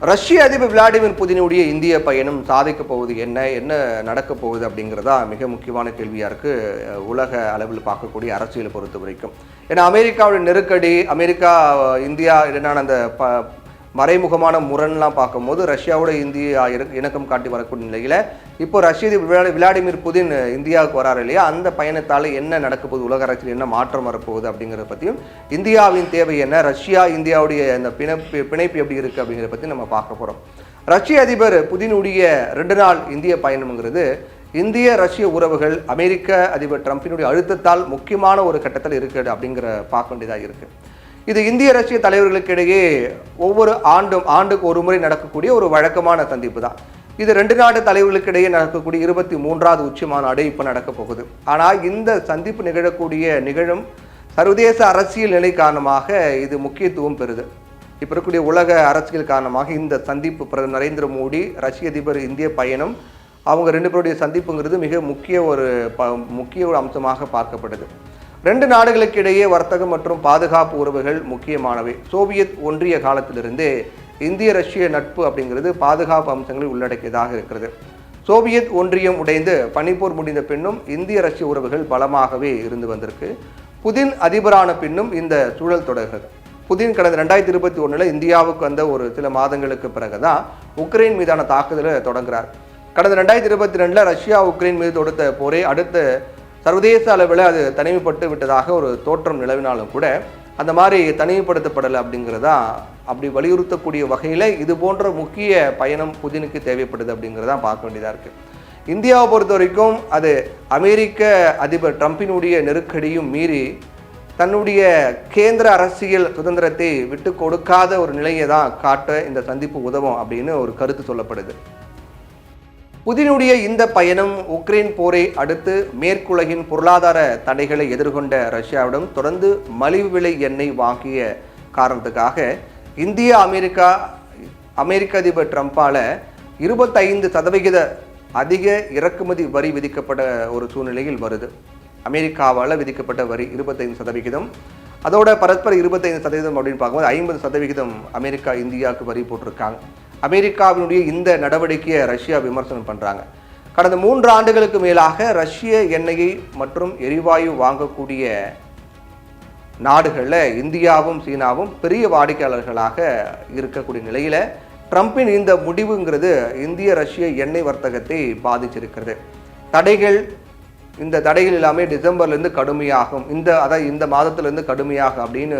ரஷ்ய அதிபர் விளாடிமிர் புதினுடைய இந்திய பயணம் சாதிக்கப் போவது என்ன நடக்கப் போகுது அப்படிங்கிறதா மிக முக்கியமான கேள்வியாக இருக்குது உலக அளவில் பார்க்கக்கூடிய அரசியலை பொறுத்த வரைக்கும். ஏன்னா அமெரிக்காவுடைய நெருக்கடி, அமெரிக்கா இந்தியா இடையான அந்த மறைமுகமான முரண்லாம் பார்க்கும்போது ரஷ்யாவோட இந்தியா இணக்கம் காட்டி வரக்கூடிய நிலையில் இப்போ ரஷ்ய அதிபர் விளாடிமிர் புதின் இந்தியாவுக்கு வராரு இல்லையா, அந்த பயணத்தால் என்ன நடக்க போகுது, உலக அரசியல் என்ன மாற்றம் வரப்போகுது அப்படிங்கிறத பற்றியும், இந்தியாவின் தேவை என்ன, ரஷ்யா இந்தியாவுடைய அந்த பிணைப்பு எப்படி இருக்குது அப்படிங்கிறத பற்றி நம்ம பார்க்க போகிறோம். ரஷ்ய அதிபர் புதினுடைய 2 நாள் இந்திய பயணம்ங்கிறது இந்திய ரஷ்ய உறவுகள் அமெரிக்க அதிபர் ட்ரம்பினுடைய அழுத்தத்தால் முக்கியமான ஒரு கட்டத்தில் இருக்குது அப்படிங்கிற பார்க்க வேண்டியதாக இருக்குது. இது இந்திய ரஷ்ய தலைவர்களுக்கு இடையே ஒவ்வொரு ஆண்டுக்கு ஒரு முறை நடக்கக்கூடிய ஒரு வழக்கமான சந்திப்பு தான். இது 2 நாடு தலைவர்களுக்கு இடையே நடக்கக்கூடிய 23வது உச்சி மாநாடு இப்போ நடக்க போகுது. ஆனால் இந்த சந்திப்பு நிகழும் சர்வதேச அரசியல் நிலை காரணமாக இது முக்கியத்துவம் பெறுது. இப்போ இருக்கக்கூடிய உலக அரசியல் காரணமாக இந்த சந்திப்பு பிரதமர் நரேந்திர மோடி ரஷ்ய அதிபர் இந்திய பயணம் அவங்க 2 பேருடைய சந்திப்புங்கிறது மிக முக்கிய ஒரு அம்சமாக பார்க்கப்படுது. 2 நாடுகளுக்கு இடையே வர்த்தகம் மற்றும் பாதுகாப்பு உறவுகள் முக்கியமானவை. சோவியத் ஒன்றிய காலத்திலிருந்தே இந்திய ரஷ்ய நட்பு அப்படிங்கிறது பாதுகாப்பு அம்சங்களை உள்ளடக்கியதாக இருக்கிறது. சோவியத் ஒன்றியம் உடைந்து பனிப்போர் முடிந்த பின்னும் இந்திய ரஷ்ய உறவுகள் பலமாகவே இருந்து வந்திருக்கு. புதின் அதிபரான பின்னும் இந்த சூழல் தொடர்கிறது. புதின் கடந்த 2021 இந்தியாவுக்கு வந்த ஒரு சில மாதங்களுக்கு பிறகுதான் உக்ரைன் மீதான தாக்குதலை தொடங்குகிறார். கடந்த 2022 ரஷ்யா உக்ரைன் மீது தொடுத்த போரே அடுத்த சர்வதேச அளவில் அது தனிமைப்பட்டு விட்டதாக ஒரு தோற்றம் நிலவினாலும் கூட அந்த மாதிரி தனிமைப்படுத்தப்படலை அப்படிங்கிறதா அப்படி வலியுறுத்தக்கூடிய வகையில் இது போன்ற முக்கிய பயணம் புதினுக்கு தேவைப்படுது அப்படிங்கிறதா பார்க்க வேண்டியதாக இருக்குது. இந்தியாவை பொறுத்த வரைக்கும் அது அமெரிக்க அதிபர் ட்ரம்பினுடைய நெருக்கடியும் மீறி தன்னுடைய கேந்திர அரசியல் சுதந்திரத்தை விட்டு கொடுக்காத ஒரு நிலையை தான் காட்ட இந்த சந்திப்பு உதவும் அப்படின்னு ஒரு கருத்து சொல்லப்படுது. புதினுடைய இந்த பயணம் உக்ரைன் போரை அடுத்து மேற்குலகின் பொருளாதார தடைகளை எதிர்கொண்ட ரஷ்யாவிடம் தொடர்ந்து மலிவு விலை எண்ணெய் வாங்கிய காரணத்துக்காக அமெரிக்க அதிபர் ட்ரம்பால் 25% அதிக இறக்குமதி வரி விதிக்கப்பட்ட ஒரு சூழ்நிலையில் வருது. அமெரிக்காவால் விதிக்கப்பட்ட வரி 25%, அதோட பரஸ்பர 25% அப்படின்னு பார்க்கும்போது 50% அமெரிக்கா இந்தியாவுக்கு வரி போட்டிருக்காங்க. அமெரிக்காவினுடைய இந்த நடவடிக்கையை ரஷ்யா விமர்சனம் பண்ணுறாங்க. கடந்த 3 ஆண்டுகளுக்கு மேலாக ரஷ்ய எண்ணெயை மற்றும் எரிவாயு வாங்கக்கூடிய நாடுகளில் இந்தியாவும் சீனாவும் பெரிய வாடிக்கையாளர்களாக இருக்கக்கூடிய நிலையில் ட்ரம்பின் இந்த முடிவுங்கிறது இந்திய ரஷ்ய எண்ணெய் வர்த்தகத்தை பாதிச்சிருக்கிறது. இந்த தடைகள் எல்லாமே டிசம்பர்லேருந்து கடுமையாகும், இந்த மாதத்திலேருந்து கடுமையாகும் அப்படின்னு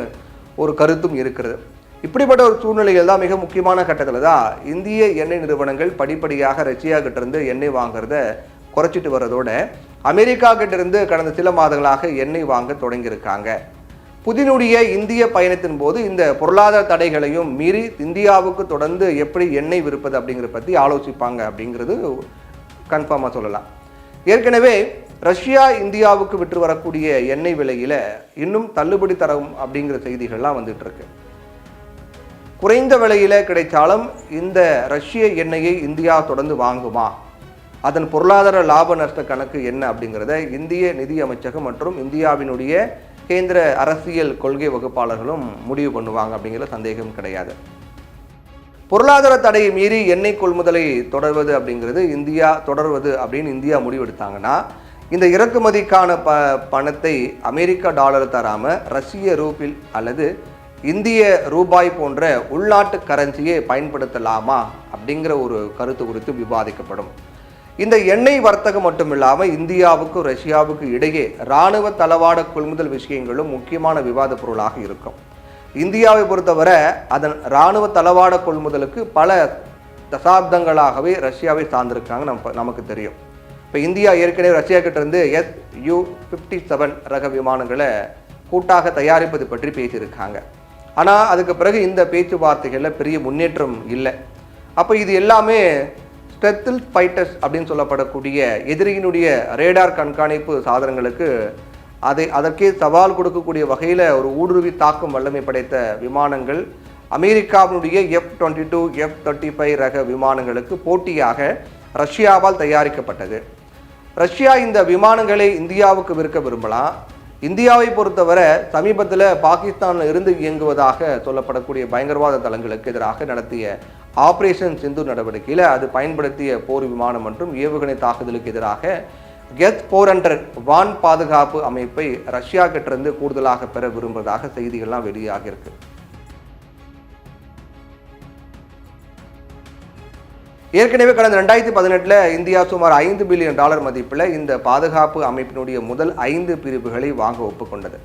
ஒரு கருத்தும் இருக்கிறது. இப்படிப்பட்ட ஒரு சூழ்நிலைகள் தான் மிக முக்கியமான கட்டத்தில் தான் இந்திய எண்ணெய் நிறுவனங்கள் படிப்படியாக ரஷ்யா கிட்டேருந்து எண்ணெய் வாங்குறத குறைச்சிட்டு வர்றதோட அமெரிக்கா கிட்டேருந்து கடந்த சில மாதங்களாக எண்ணெய் வாங்க தொடங்கியிருக்காங்க. புதினுடைய இந்திய பயணத்தின் போது இந்த பொருளாதார தடைகளையும் மீறி இந்தியாவுக்கு தொடர்ந்து எப்படி எண்ணெய் விற்பது அப்படிங்கிறத பற்றி ஆலோசிப்பாங்க அப்படிங்கிறது கன்ஃபார்மாக சொல்லலாம். ஏற்கனவே ரஷ்யா இந்தியாவுக்கு விற்று வரக்கூடிய எண்ணெய் விலையில் இன்னும் தள்ளுபடி தரும் அப்படிங்கிற செய்திகள்லாம் வந்துட்டு இருக்கு. குறைந்த விலையில் கிடைத்தாலும் இந்த ரஷ்ய எண்ணெயை இந்தியா தொடர்ந்து வாங்குமா, அதன் பொருளாதார லாப நஷ்ட கணக்கு என்ன அப்படிங்கிறத இந்திய நிதி அமைச்சகம் மற்றும் இந்தியாவினுடைய கேந்திர அரசியல் கொள்கை வகுப்பாளர்களும் முடிவு பண்ணுவாங்க அப்படிங்கிற சந்தேகம் கிடையாது. பொருளாதார தடையை மீறி எண்ணெய் கொள்முதலை தொடர்வது அப்படின்னு இந்தியா முடிவெடுத்தாங்கன்னா இந்த இறக்குமதிக்கான பணத்தை அமெரிக்கா டாலர் தராமல் ரஷ்ய ரூபில் அல்லது இந்திய ரூபாய் போன்ற உள்நாட்டு கரன்சியை பயன்படுத்தலாமா அப்படிங்கிற ஒரு கருத்து குறித்து விவாதிக்கப்படும். இந்த எண்ணெய் வர்த்தகம் மட்டும் இல்லாமல் இந்தியாவுக்கும் ரஷ்யாவுக்கு இடையே இராணுவ தளவாட கொள்முதல் விஷயங்களும் முக்கியமான விவாத பொருளாக இருக்கும். இந்தியாவை பொறுத்தவரை அதன் இராணுவ தளவாட கொள்முதலுக்கு பல தசாப்தங்களாகவே ரஷ்யாவை சார்ந்திருக்காங்க நமக்கு தெரியும். இப்போ இந்தியா ஏற்கனவே ரஷ்யா கிட்டேருந்து Su-57 ரக விமானங்களை கூட்டாக தயாரிப்பது பற்றி பேசியிருக்காங்க. ஆனால் அதுக்கு பிறகு இந்த பேச்சுவார்த்தைகளில் பெரிய முன்னேற்றம் இல்லை. அப்போ இது எல்லாமே ஸ்டெல்த் ஃபைட்டர்ஸ் அப்படின்னு சொல்லப்படக்கூடிய எதிரியினுடைய ரேடார் கண்காணிப்பு சாதனங்களுக்கு அதற்கே சவால் கொடுக்கக்கூடிய வகையில் ஒரு ஊடுருவி தாக்கும் வல்லமை படைத்த விமானங்கள் அமெரிக்காவினுடைய F-22, F-35 ரக விமானங்களுக்கு போட்டியாக ரஷ்யாவால் தயாரிக்கப்பட்டது. ரஷ்யா இந்த விமானங்களை இந்தியாவுக்கு விற்க விரும்பலாம். இந்தியாவை பொறுத்தவரை சமீபத்தில் பாகிஸ்தானில் இருந்து இயங்குவதாக சொல்லப்படக்கூடிய பயங்கரவாத தளங்களுக்கு எதிராக நடத்திய ஆபரேஷன் சிந்து நடவடிக்கையில் அது பயன்படுத்திய போர் விமானம் மற்றும் ஏவுகணை தாக்குதலுக்கு எதிராக S-400 வான் பாதுகாப்பு அமைப்பை ரஷ்யா கிட்டிருந்து கூடுதலாக பெற விரும்புவதாக செய்திகள்லாம் வெளியாகியிருக்கு. ஏற்கனவே கடந்த 2018 இந்தியா சுமார் $5 பில்லியன் மதிப்பில் இந்த பாதுகாப்பு அமைப்பினுடைய முதல் 5 பிரிவுகளை வாங்க ஒப்புக்கொண்டது.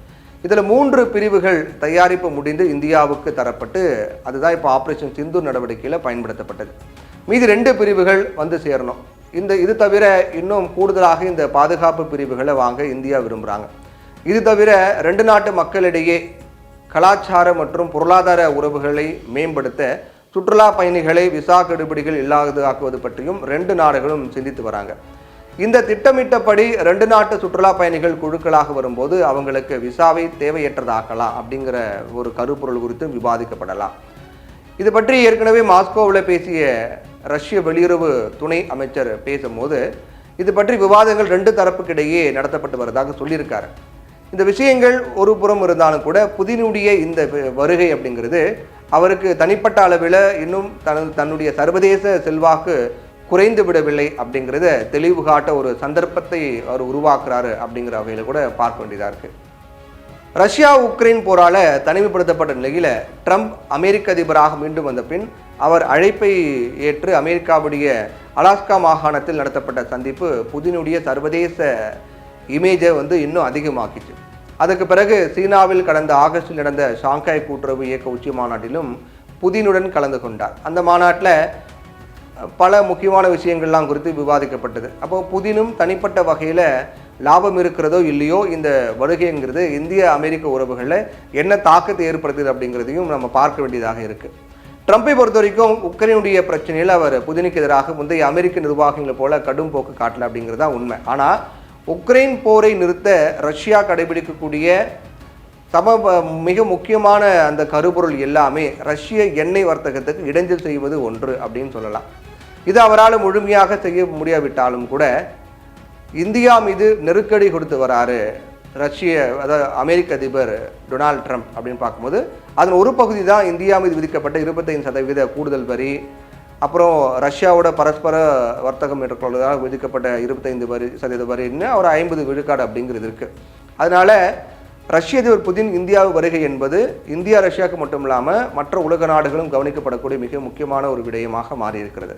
இதில் 3 பிரிவுகள் தயாரிப்பு முடிந்து இந்தியாவுக்கு தரப்பட்டு அதுதான் இப்போ ஆபரேஷன் சிந்து நடவடிக்கையில் பயன்படுத்தப்பட்டது. மீதி 2 பிரிவுகள் வந்து சேரணும். இது தவிர இன்னும் கூடுதலாக இந்த பாதுகாப்பு பிரிவுகளை வாங்க இந்தியா விரும்புகிறாங்க. இது தவிர 2 நாட்டு மக்களிடையே கலாச்சார மற்றும் பொருளாதார உறவுகளை மேம்படுத்த சுற்றுலா பயணிகளை விசா கெடுபிடிகள் இல்லாததாக்குவது பற்றியும் 2 நாடுகளும் சிந்தித்து வராங்க. இந்த திட்டமிட்டபடி 2 நாட்டு சுற்றுலா பயணிகள் குழுக்களாக வரும்போது அவங்களுக்கு விசாவை தேவையற்றதாக்கலாம் அப்படிங்கிற ஒரு கருப்பொருள் குறித்து விவாதிக்கப்படலாம். இது பற்றி ஏற்கனவே மாஸ்கோவில் பேசிய ரஷ்ய வெளியுறவு துணை அமைச்சர் பேசும்போது இது பற்றி விவாதங்கள் 2 தரப்புக்கிடையே நடத்தப்பட்டு வருவதாக சொல்லியிருக்காரு. இந்த விஷயங்கள் ஒரு புறம் இருந்தாலும் கூட புதினுடைய இந்த வருகை அப்படிங்கிறது அவருக்கு தனிப்பட்ட அளவில் இன்னும் தன்னுடைய சர்வதேச செல்வாக்கு குறைந்து விடவில்லை அப்படிங்கிறத தெளிவு காட்ட ஒரு சந்தர்ப்பத்தை அவர் உருவாக்குறாரு அப்படிங்கிற வகையில் கூட பார்க்க வேண்டியதாக இருக்குது. ரஷ்யா உக்ரைன் போரால் தனிமைப்படுத்தப்பட்ட நிலையில் ட்ரம்ப் அமெரிக்க அதிபராக மீண்டும் வந்த பின் அவர் அழைப்பை ஏற்று அமெரிக்காவுடைய அலாஸ்கா மாகாணத்தில் நடத்தப்பட்ட சந்திப்பு புதினுடைய சர்வதேச இமேஜை இன்னும் அதிகமாக்கிச்சு. அதுக்கு பிறகு சீனாவில் கடந்த ஆகஸ்டில் நடந்த ஷாங்காய் கூட்டுறவு இயக்க உச்சி மாநாட்டிலும் புதினுடன் கலந்து கொண்டார். அந்த மாநாட்டில் பல முக்கியமான விஷயங்கள்லாம் குறித்து விவாதிக்கப்பட்டது. அப்போ புதினும் தனிப்பட்ட வகையில் லாபம் இருக்கிறதோ இல்லையோ இந்த வருகைங்கிறது இந்திய அமெரிக்க உறவுகளில் என்ன தாக்கத்தை ஏற்படுத்துது அப்படிங்கிறதையும் நம்ம பார்க்க வேண்டியதாக இருக்குது. ட்ரம்பை பொறுத்த வரைக்கும் உக்ரைனுடைய பிரச்சனையில் அவர் புதினுக்கு எதிராக முந்தைய அமெரிக்க நிர்வாகங்களை போல கடும் போக்கு காட்டல அப்படிங்கிறது தான் உண்மை. ஆனால் உக்ரைன் போரை நிறுத்த ரஷ்யா கடைபிடிக்கக்கூடிய மிக முக்கியமான அந்த கருப்பொருள் எல்லாமே ரஷ்ய எண்ணெய் வர்த்தகத்துக்கு இடைஞ்சல் செய்வது ஒன்று அப்படின்னு சொல்லலாம். இது அவரால் முழுமையாக செய்ய முடியாவிட்டாலும் கூட இந்தியா மீது நெருக்கடி கொடுத்து வராரு அதாவது அமெரிக்க அதிபர் டொனால்ட் ட்ரம்ப் அப்படின்னு பார்க்கும்போது அதன் ஒரு பகுதி தான் இந்தியா மீது விதிக்கப்பட்ட 25% கூடுதல் வரி, அப்புறம் ரஷ்யாவோட பரஸ்பர வர்த்தகம் மேற்கொள்வதாக விதிக்கப்பட்ட 25% வரின்னு ஒரு 50 விழுக்காடு அப்படிங்கிறது இருக்குது. அதனால் ரஷ்ய அதிபர் புதின் இந்தியாவு வருகை என்பது இந்தியா ரஷ்யாவுக்கு மட்டும் இல்லாமல் மற்ற உலக நாடுகளும் கவனிக்கப்படக்கூடிய மிக முக்கியமான ஒரு விடயமாக மாறியிருக்கிறது.